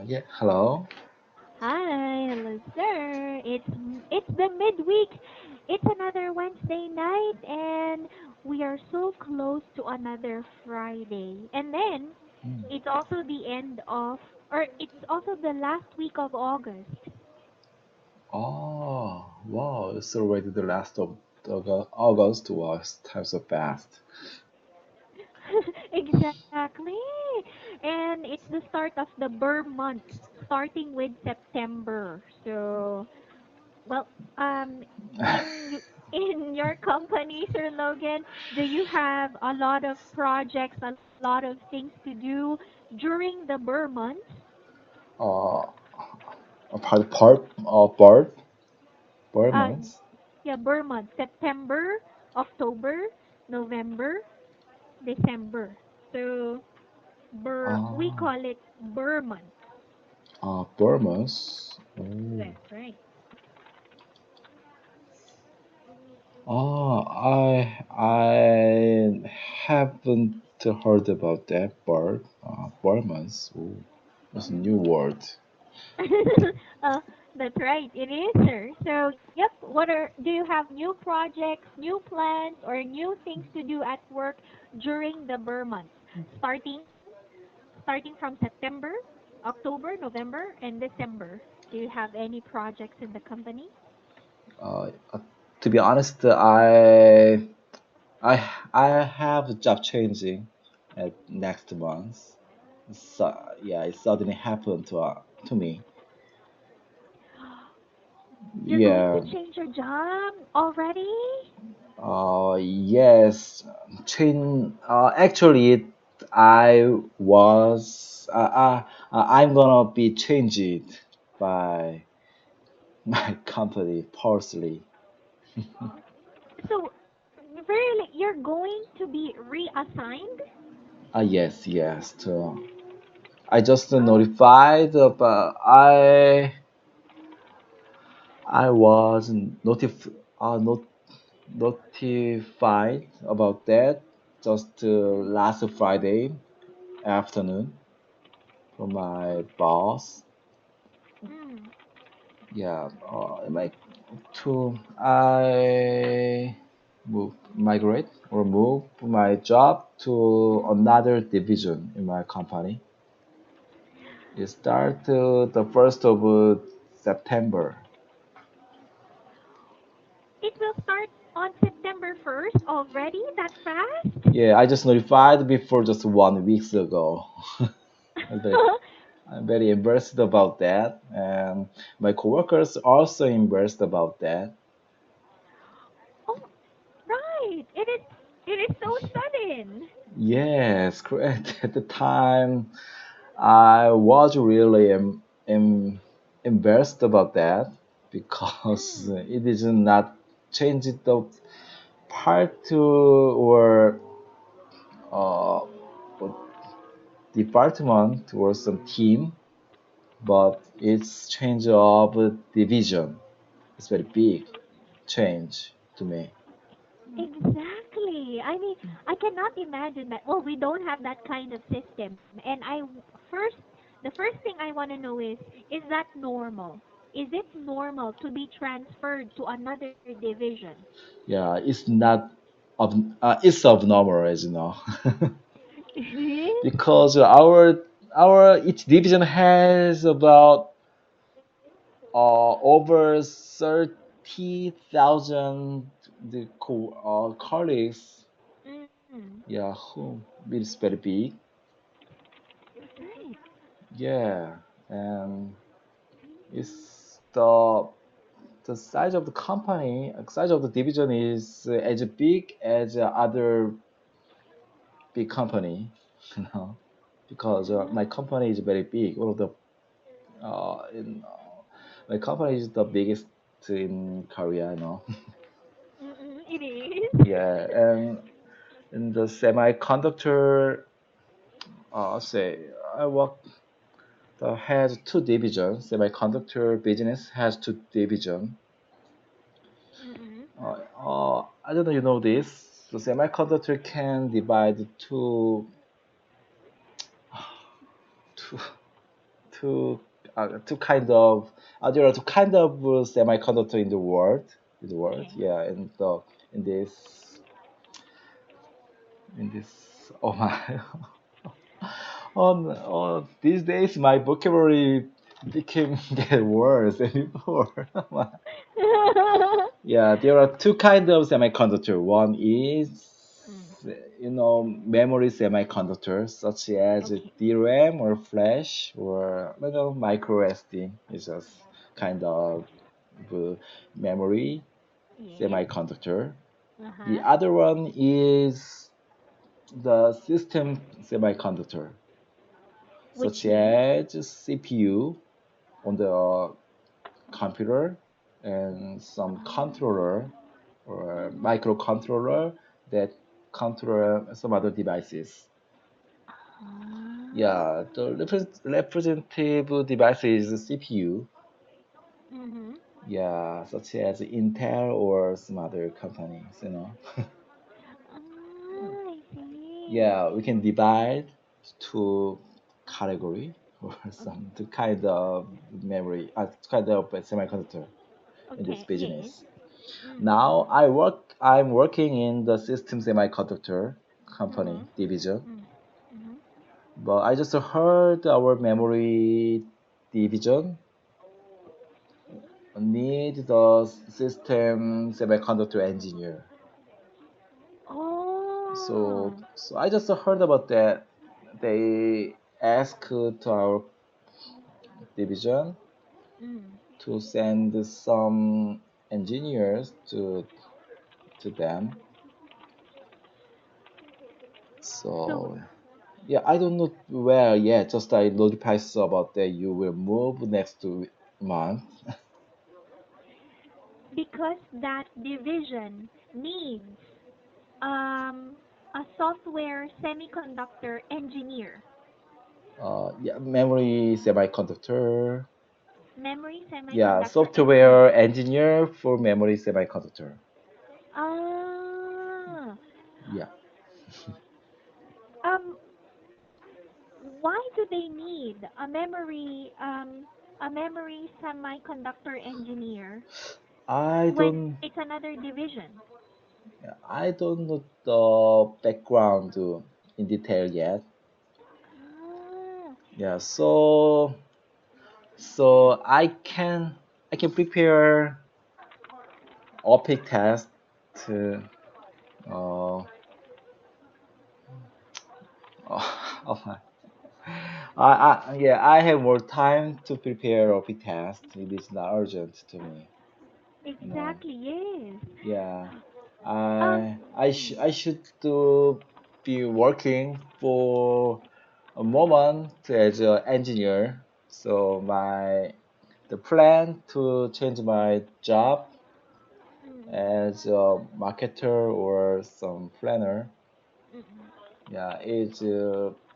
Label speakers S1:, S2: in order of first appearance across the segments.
S1: Yeah, hello.
S2: Hi, hello, sir. It's the midweek. It's another Wednesday night, and we are so close to another Friday. And then
S1: Hmm.
S2: it's also the end of, or it's also the last week of August.
S1: Oh, wow, it's already the last of August. Wow, time so fast.
S2: Exactly. And it's the start of the Burr month, starting with September. So, well, in your company, Sir Logan, do you have a lot of projects, a lot of things to do during the Burr months?
S1: Uh, bird, bird
S2: Uh,
S1: months.
S2: yeah, Burr month, September, October, November, December. So, we
S1: Uh,
S2: call it Burr month.
S1: bird months. Oh,
S2: That's right.
S1: I haven't heard about that bird. Bird months. Oh, that's a new word.
S2: uh, that's right. It is, sir. So, yep. Do you have new projects, new plans, or new things to do at work during the Burr months, starting starting from September, October, November, and December? Do you have any projects in the company?
S1: Uh, uh, to be honest, I I have a job changing at next month. So yeah, it suddenly happened to me.
S2: You're going to
S1: Yeah.
S2: change your job already?
S1: Yes. Change. Actually, I was. I'm gonna be changed by my company personally.
S2: So, really, you're going to be reassigned?
S1: Yes, yes. I just
S2: Oh,
S1: notified, but I was notified about that just last Friday afternoon from my boss.
S2: mm.
S1: Yeah, like I migrate or move my job to another division in my company. It start the first of September.
S2: It will start on September 1st already? That fast?
S1: Yeah, I just notified before just 1 week ago. I'm very, I'm very embarrassed about that, and my coworkers also embarrassed about that.
S2: Oh, right. It is so sudden.
S1: Yes, correct. At the time, I was really embarrassed about that because
S2: Mm.
S1: it is not changed the part to or uh, department or some team, but it's change of division. It's very big change to me.
S2: Exactly. I mean, I cannot imagine that. Well, we don't have that kind of system. And first, the first thing I want to know is that normal? Is it normal to be transferred to another division?
S1: Yeah, it's not it's abnormal, as you know,
S2: It is?
S1: because our each division has about over 30,000 colleagues.
S2: Mm.
S1: Yeah, who is very big.
S2: Right.
S1: Yeah, and it's the size of the company, size of the division is as big as other big company, you know, because my
S2: Mm.
S1: company is very big. One of the my company is the biggest in Korea, you know.
S2: Mm-mm, it is.
S1: Yeah, and in the semiconductor, say I work has two divisions. Semiconductor business has two division.
S2: Mm-mm.
S1: I don't know you know this. The semiconductor can divide two two kind of there are two kind of semiconductor in the world. In the world,
S2: Okay.
S1: yeah, in this in this oh my these days my vocabulary became get worse than before. Yeah, there are two kinds of semiconductor. One is,
S2: Mm,
S1: memory semiconductor, such as
S2: okay.
S1: DRAM or flash or micro SD. It's just kind of uh, memory
S2: Yes.
S1: semiconductor. The
S2: Uh-huh.
S1: other one is the system semiconductor,
S2: Which
S1: such
S2: means
S1: as CPU on the computer and some controller or
S2: mm-hmm.
S1: microcontroller that control some other devices. Yeah,
S2: Ah.
S1: the representative device is CPU.
S2: Mm-hmm.
S1: Yeah, such as Intel or some other companies.
S2: Ah, I see.
S1: Yeah, we can divide to category or some to kind of memory, kind of semiconductor in this
S2: Okay, yes.
S1: business.
S2: Mm-hmm.
S1: Now I'm working in the system semiconductor company
S2: Mm-hmm.
S1: division,
S2: Mm-hmm.
S1: but I just heard our memory division need the system semiconductor engineer. So
S2: Oh.
S1: so I just heard about that. They asked to our division
S2: Mm.
S1: to send some engineers to them.
S2: So
S1: So yeah, I don't know where yet. Just I notified about that you will move next month.
S2: because that division needs um a software semiconductor engineer,
S1: Yeah, memory semiconductor.
S2: memory
S1: Yeah,
S2: semiconductor engineer.
S1: software engineer for memory semiconductor.
S2: Ah.
S1: Yeah,
S2: Um why do they need a memory semiconductor engineer
S1: I
S2: when
S1: don't
S2: it's another division?
S1: I don't know the background in detail yet.
S2: Ah.
S1: Yeah, so I can prepare OPIC test to uh, oh, yeah, I have more time to prepare OP test. It is not urgent to me, you know.
S2: Exactly, yes.
S1: Yeah,
S2: Um,
S1: I should be working for a moment as an engineer. So the plan to change my job
S2: mm,
S1: as a marketer or some planner,
S2: mm.
S1: yeah, is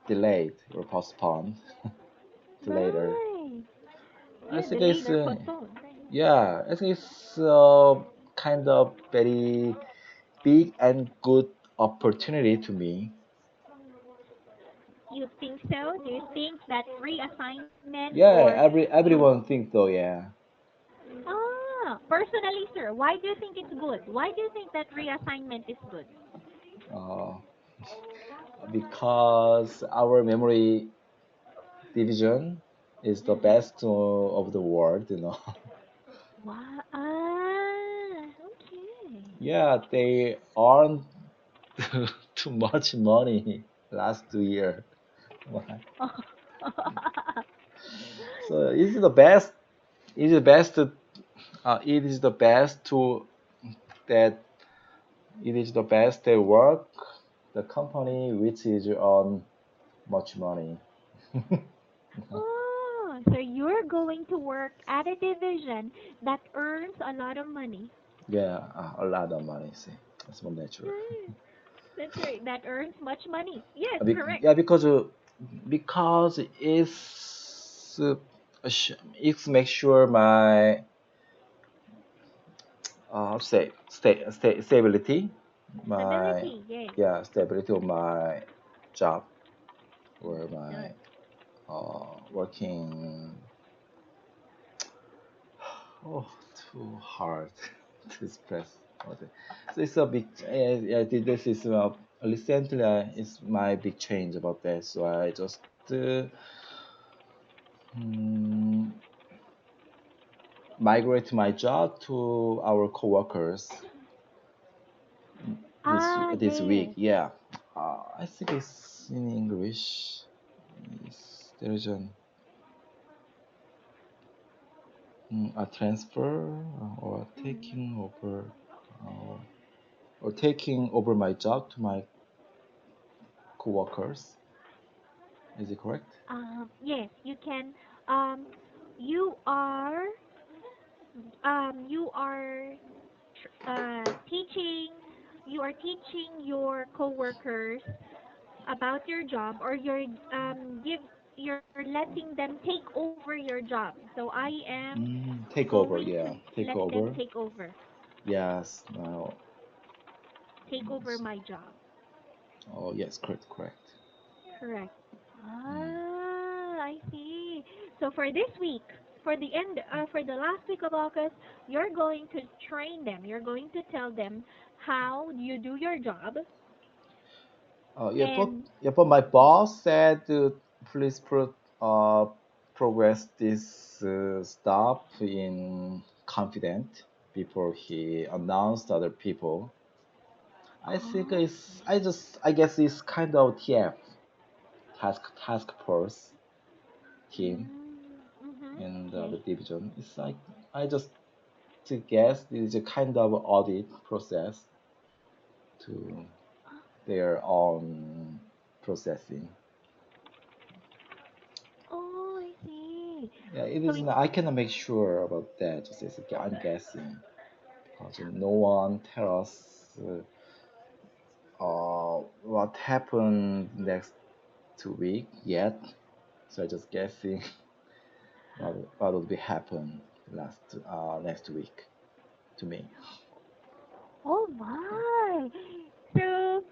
S1: delayed or postponed to later.
S2: Right.
S1: I
S2: Yeah,
S1: think
S2: delayed
S1: it's
S2: or postponed. Right.
S1: yeah, I think it's kind of very big and good opportunity to me.
S2: You think so? Do you think that reassignment or
S1: Yeah,
S2: you
S1: everyone thinks so. Yeah,
S2: personally, sir, why do you think it's good? Why do you think that reassignment is good?
S1: uh, because our memory division is the
S2: Mm.
S1: best of the world.
S2: Wow. Ah, okay.
S1: Yeah, they earned too much money last 2 year. So it is the best. It is the best. It is the best to that. It is the best they work. The company which is on much money.
S2: Oh, so you're going to work at a division that earns a lot of money.
S1: Yeah, a lot of money. See, that's more natural.
S2: Right. That's right. That earns much money. Yes, correct.
S1: Yeah, because it's make sure my stability, my
S2: Stability. Yes.
S1: yeah, stability of my job or
S2: Uh,
S1: my working oh too hard to express all that. So it's a big yeah, this is recently is my big change about that. So I just mm, migrate my job to our coworkers this week.
S2: Yes.
S1: Yeah, I think it's in English. Is there's a transfer or
S2: Mm.
S1: uh, taking over my job to my coworkers. Is it correct?
S2: Yes, you can. Um, you are you are teaching your coworkers about your job, or you're letting them take over your job. So I am
S1: Take over,
S2: going to
S1: yeah,
S2: let
S1: take
S2: them
S1: over.
S2: take over
S1: Yes, now.
S2: my job.
S1: Oh, yes, correct, correct.
S2: Correct.
S1: Mm.
S2: I see. So for this week, for the last week of August, you're going to train them. You're going to tell them how you do your job. And
S1: Yeah, but my boss said please progress this stuff in confident before he announced other people.
S2: oh,
S1: I guess it's kind of TF task force team in the
S2: okay.
S1: division. It's like I just to guess it is a kind of audit process to their own processing.
S2: Oh, I see.
S1: Yeah, it
S2: So
S1: is.
S2: it's
S1: I cannot make sure about that. Just as I'm guessing because no one tell us what happened next 2 week yet. So I just guessing what will be happen next week to me.
S2: oh my. So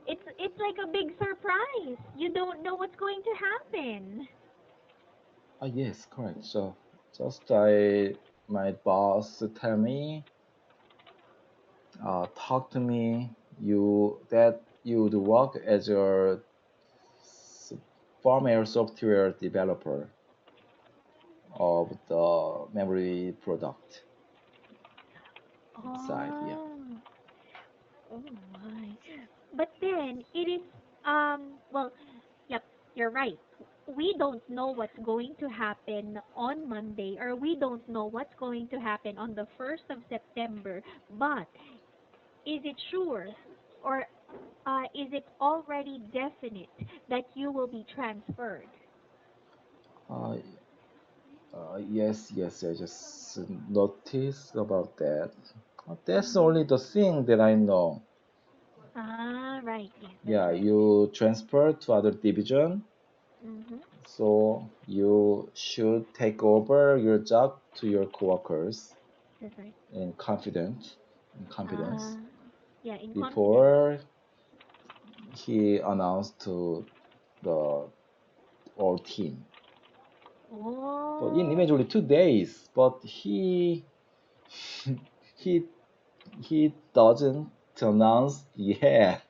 S2: it's like a big surprise. You don't know what's going to happen.
S1: Ah yes, correct. So just I my boss tell me talk to me you would work as a s- firmware software developer of the memory product side. Yeah.
S2: Oh, oh my. But then it is well, yep, you're right. We don't know what's going to happen on Monday, or we don't know what's going to happen on the 1st of September. But is it sure, or is it already definite that you will be transferred?
S1: Uh, yes, I just noticed about that. That's only the thing that I know.
S2: Ah, right. Yes, that's
S1: Yeah,
S2: right.
S1: you transfer to other division,
S2: Mm-hmm.
S1: so you should take over your job to your coworkers
S2: That's right.
S1: in confidence
S2: Uh, yeah, in confidence.
S1: before he announced to the whole team. But in
S2: Oh.
S1: eventually 2 days, but he he doesn't announce yet.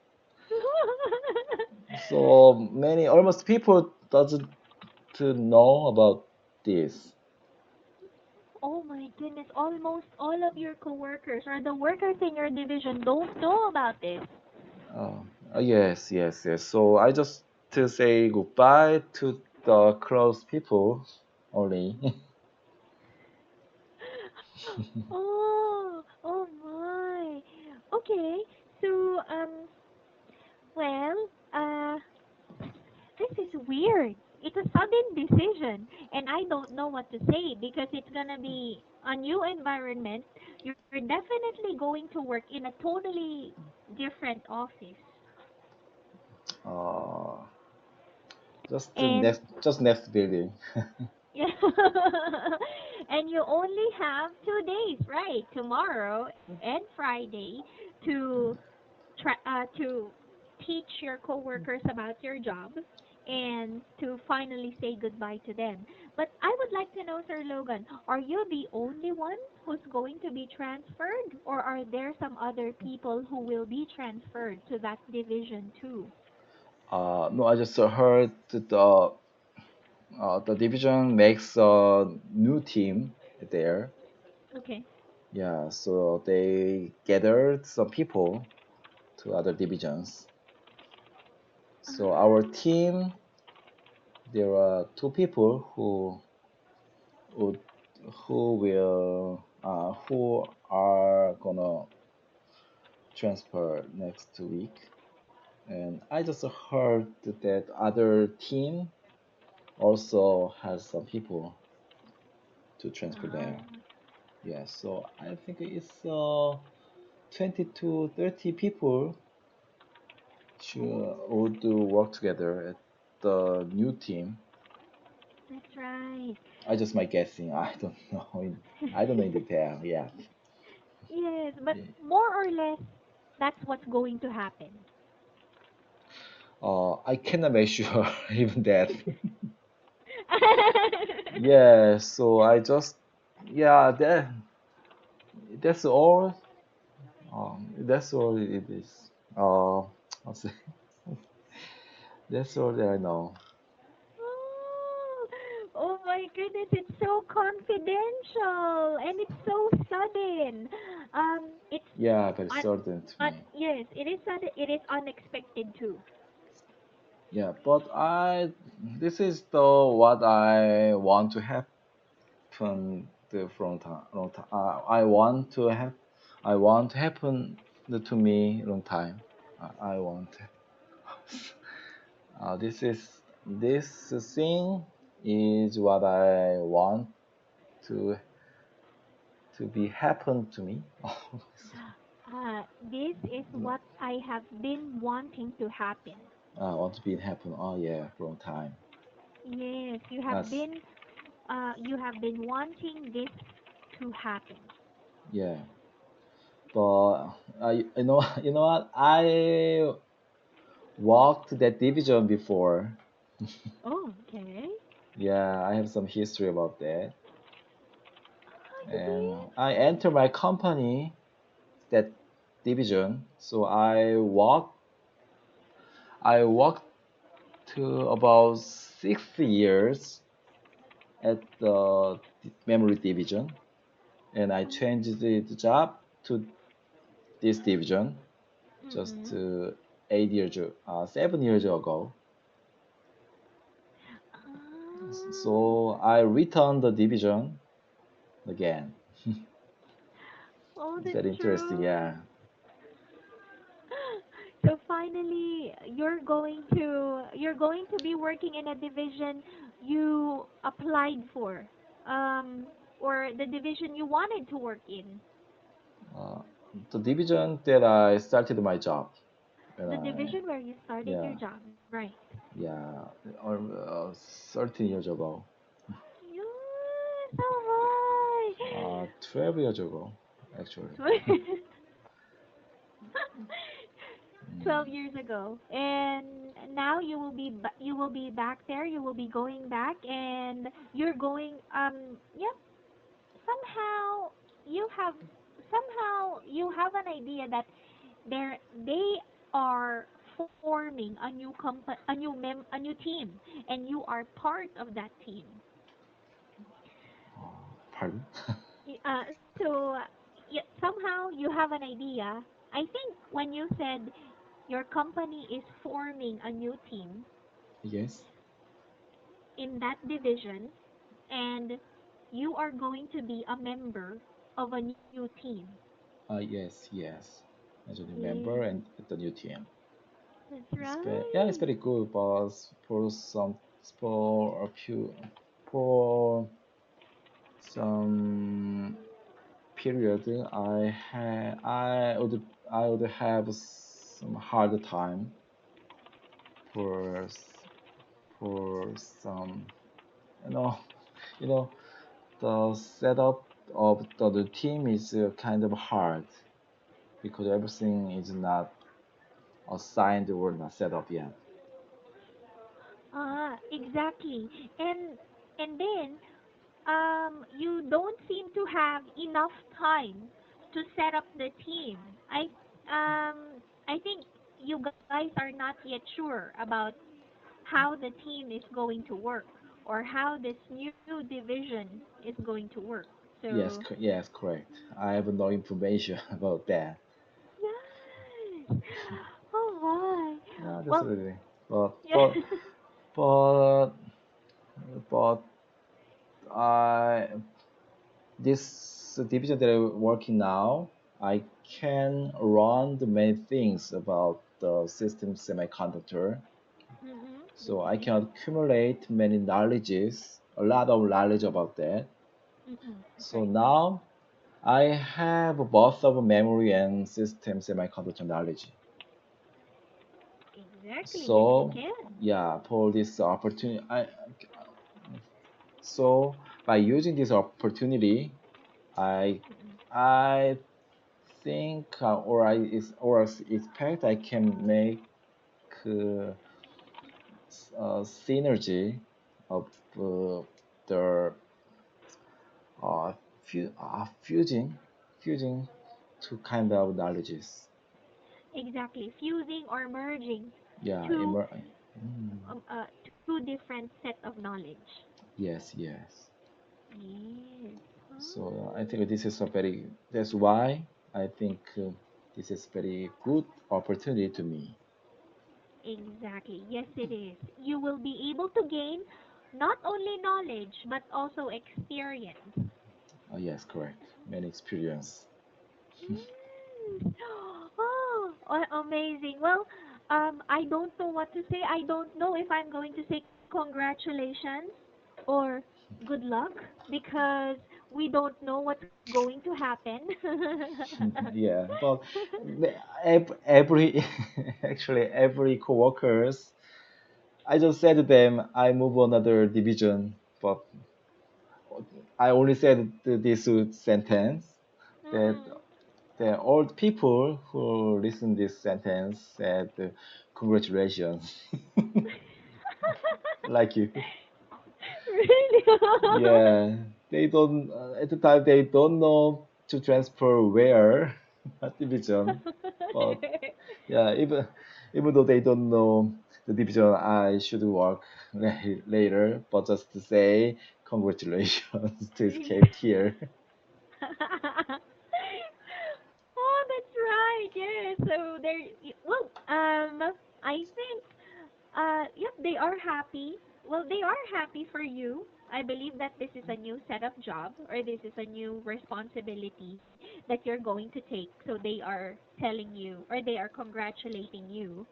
S1: So many almost people doesn't to know about this.
S2: Oh my goodness, almost all of your coworkers or the workers in your division don't know about this.
S1: Yes. So I just to say goodbye to the close people only.
S2: Oh my. Okay, so well, this is weird. It's a sudden decision, and I don't know what to say because it's gonna be a new environment. You're definitely going to work in a totally different office,
S1: uh, just the
S2: and
S1: next building.
S2: yeah, and you only have 2 days, right? Tomorrow and Friday to to teach your coworkers about your job. and to finally say goodbye to them. But I would like to know, Sir Logan, are you the only one who's going to be transferred, or are there some other people who will be transferred to that division too?
S1: No, I just heard that the division makes a new team there.
S2: Okay.
S1: Yeah, so they gathered some people to other divisions. So our
S2: Ah,
S1: team, there are two people would, who are gonna transfer next week. And I just heard that other team also has some people to transfer there.
S2: ah,
S1: Yeah, so I think it's 20 to 30 people should
S2: oh,
S1: would work together at the new team.
S2: that's right.
S1: I just my guessing. I don't know. I don't know in detail. Yeah.
S2: Yes, but
S1: Yeah.
S2: more or less, that's what's going to happen.
S1: I cannot make sure even that. Yeah. So I just yeah that's all. That's all it is. I'll say that's all that I know.
S2: Oh, oh my goodness, it's so confidential and it's so sudden. It's
S1: Yeah, very certain to me.
S2: yes, it is sudden. It is unexpected too.
S1: Yeah, but this is the what I want to happen the from time long time. I want to happen to me long time. I want. This thing is what I want to be happen to me.
S2: This is
S1: No,
S2: what I have been wanting to happen.
S1: I want to be happen. Oh yeah, for a long time.
S2: Yes,
S1: That's
S2: you have been wanting this to happen.
S1: yeah. But you know you know what? I walked that division before.
S2: Oh, okay.
S1: Yeah, I have some history about that.
S2: Oh, you
S1: And
S2: did?
S1: I enter my company that division. So I walked to about 6 years at the memory division, and I changed the job to this division just
S2: Mm-mm.
S1: 8 years, 7 years ago.
S2: Ah.
S1: So I returned the division again.
S2: Oh,
S1: It's
S2: that's
S1: very interesting,
S2: true.
S1: yeah.
S2: So finally, you're going to be working in a division you applied for, um, or the division you wanted to work in,
S1: Uh, the division that I started my job when
S2: the
S1: I
S2: division where you started your
S1: yeah
S2: job, right?
S1: yeah or 13 years ago,
S2: Yes, oh my.
S1: 12 years ago actually.
S2: 12
S1: Mm.
S2: years ago, and now you will be back there, you will be going back, and you're going, yep, somehow you have you have an idea that they are forming a new a new team, and you are part of that team.
S1: Pardon?
S2: So somehow you have an idea. I think when you said your company is forming a new team
S1: Yes.
S2: in that division, and you are going to be a member of a new team.
S1: Yes. As a new member
S2: Yes,
S1: and at the new team.
S2: that's
S1: Yeah, it's
S2: right.
S1: very good, but for a few for some period, I would have some hard time for for some you know you know the setup of the team is kind of hard because everything is not assigned or not set up yet.
S2: Exactly. And then you don't seem to have enough time to set up the team. I think you guys are not yet sure about how the team is going to work or how this new division is going to work. So,
S1: Yes, correct. I have no information about that.
S2: yes. Oh my.
S1: Yeah, that's
S2: Well,
S1: really. But
S2: yeah.
S1: but but but I this division that I'm working now, I can run the many things about the system semiconductor.
S2: Mm-mm,
S1: So I
S2: mm-mm,
S1: can accumulate many knowledges, a lot of knowledge about that.
S2: mm-mm.
S1: So
S2: Right.
S1: now I have both of memory and system semiconductor knowledge.
S2: Exactly. Yes, you
S1: So
S2: can.
S1: yeah, for this opportunity, so by using this opportunity, I
S2: Mm-mm.
S1: I think or expect I can make uh, synergy of the uh, fusing two kind of knowledges.
S2: Exactly. Fusing or merging
S1: Yeah,
S2: two
S1: mm,
S2: two different set of knowledge.
S1: yes, yes.
S2: Yes.
S1: So I
S2: Ah,
S1: think this is a very, that's why I think this is very good opportunity to me.
S2: exactly. Yes, it is. You will be able to gain not only knowledge but also experience.
S1: Yes, correct. Many experience.
S2: Yes. Amazing. Well, I don't know what to say. I don't know if I'm going to say congratulations or good luck because we don't know what's going to happen.
S1: Yeah, but every actually every coworkers, I just said to them I move another division, but I only said this sentence that
S2: Mm.
S1: the old people who listen this sentence said congratulations, like you.
S2: Really?
S1: Yeah, they don't at the time they don't know to transfer where what division, but yeah, even though they don't know the division I should work later, but just to say congratulations to
S2: Really?
S1: escape here.
S2: Oh, that's right. Yes. So there. Well, I think. Yep. They are happy. Well, they are happy for you. I believe that this is a new set of job or this is a new responsibility that you're going to take. So they are telling you or they are congratulating you.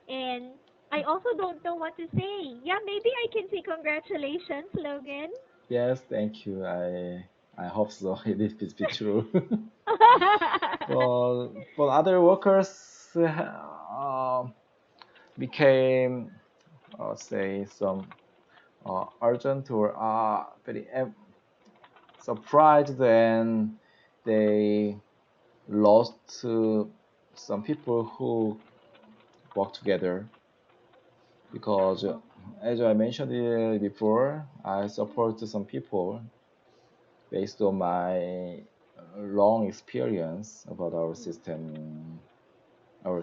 S2: And I also don't know what to say. Yeah, maybe I can say congratulations, Logan.
S1: Yes, thank you. I hope so. It is be true. But other workers became say some urgent or very surprised and they lost some people who work together because
S2: Oh.
S1: as I mentioned before, I support
S2: Mm-mm.
S1: some people based on my long experience about our system or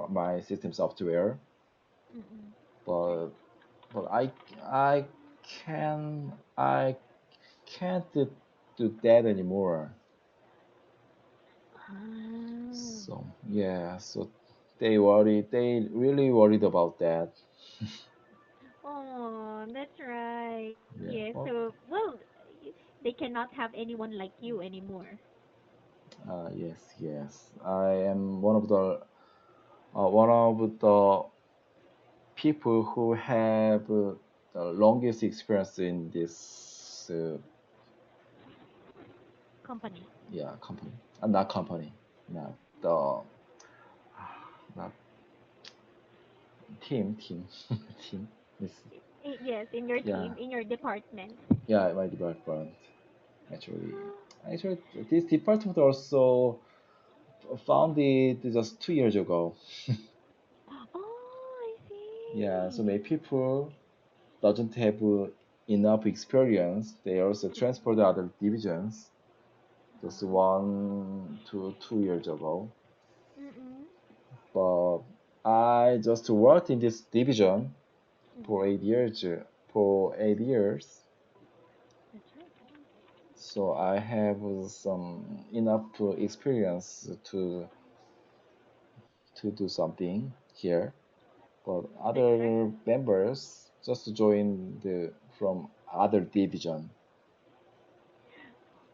S1: my system software.
S2: Mm-mm.
S1: But
S2: Right.
S1: but I I can't do that anymore.
S2: Ah.
S1: So yeah, so they really worried about that.
S2: Oh, that's right. Yes.
S1: Yeah,
S2: So,
S1: well,
S2: well, they cannot have anyone like you anymore.
S1: yes, yes. I am one of the people who have the longest experience in this
S2: Company.
S1: yeah company. Not company, not the not team team. This
S2: Yes, in your
S1: yeah
S2: team, in your department.
S1: yeah my department actually actually this department also founded just 2 years ago.
S2: Oh, I see.
S1: Yeah, so many people doesn't have enough experience. They also transfer the other divisions just
S2: Oh.
S1: 1 to 2 years ago.
S2: Mm-mm.
S1: But I just worked in this division for
S2: Mm-hmm.
S1: 8 years. For 8 years,
S2: That's right.
S1: so I have some enough experience to do something here. But
S2: That's right.
S1: other members just joined from other division.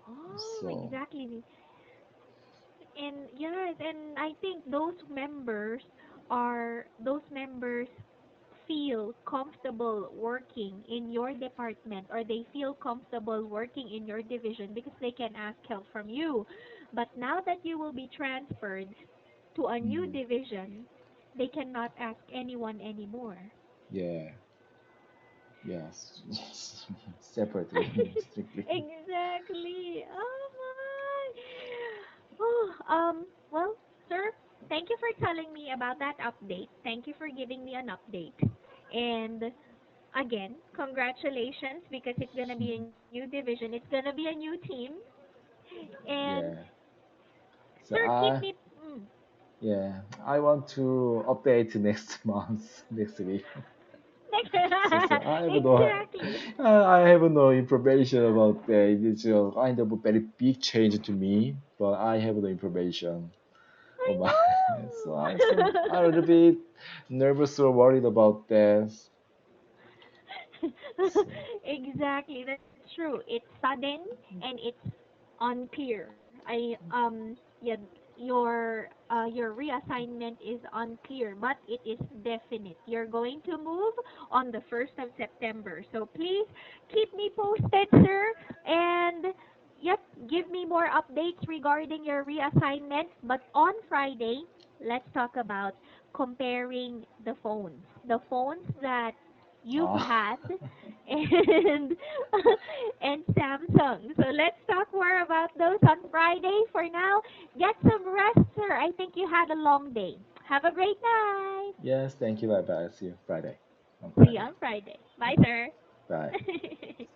S2: Oh,
S1: So
S2: exactly. And yes, and I think those members feel comfortable working in your department, or they feel comfortable working in your division because they can ask help from you. But now that you will be transferred to a new
S1: mm,
S2: division, they cannot ask anyone anymore.
S1: yeah, yes, separately, strictly.
S2: Exactly. Oh my. Oh, well, sir, thank you for telling me about that update. Thank you for giving me an update. And again, congratulations, because it's gonna be a new division. It's gonna be a new team. And
S1: Yeah. So
S2: sir, keep me. Mm.
S1: yeah, I want to update next month, next week. So I have no,
S2: Exactly.
S1: I have no information about that. It's a kind of a very big change to me, but I have no information
S2: I
S1: on my. So I a little
S2: know.
S1: bit nervous or worried about that. So
S2: Exactly, that's true. It's sudden and it's unpeer. Yeah, your reassignment is unpeer, but it is definite. You're going to move on the 1st of September. So please keep me posted, sir, and yep, give me more updates regarding your reassignment. But on Friday, let's talk about comparing the phones that you've
S1: ah
S2: had, and and Samsung. So let's talk more about those on Friday. For now, get some rest, sir. I think you had a long day. Have a great night.
S1: yes, thank you. Bye bye. See you Friday. On
S2: See you
S1: Friday.
S2: on Friday. Bye,
S1: Okay.
S2: sir.
S1: Bye.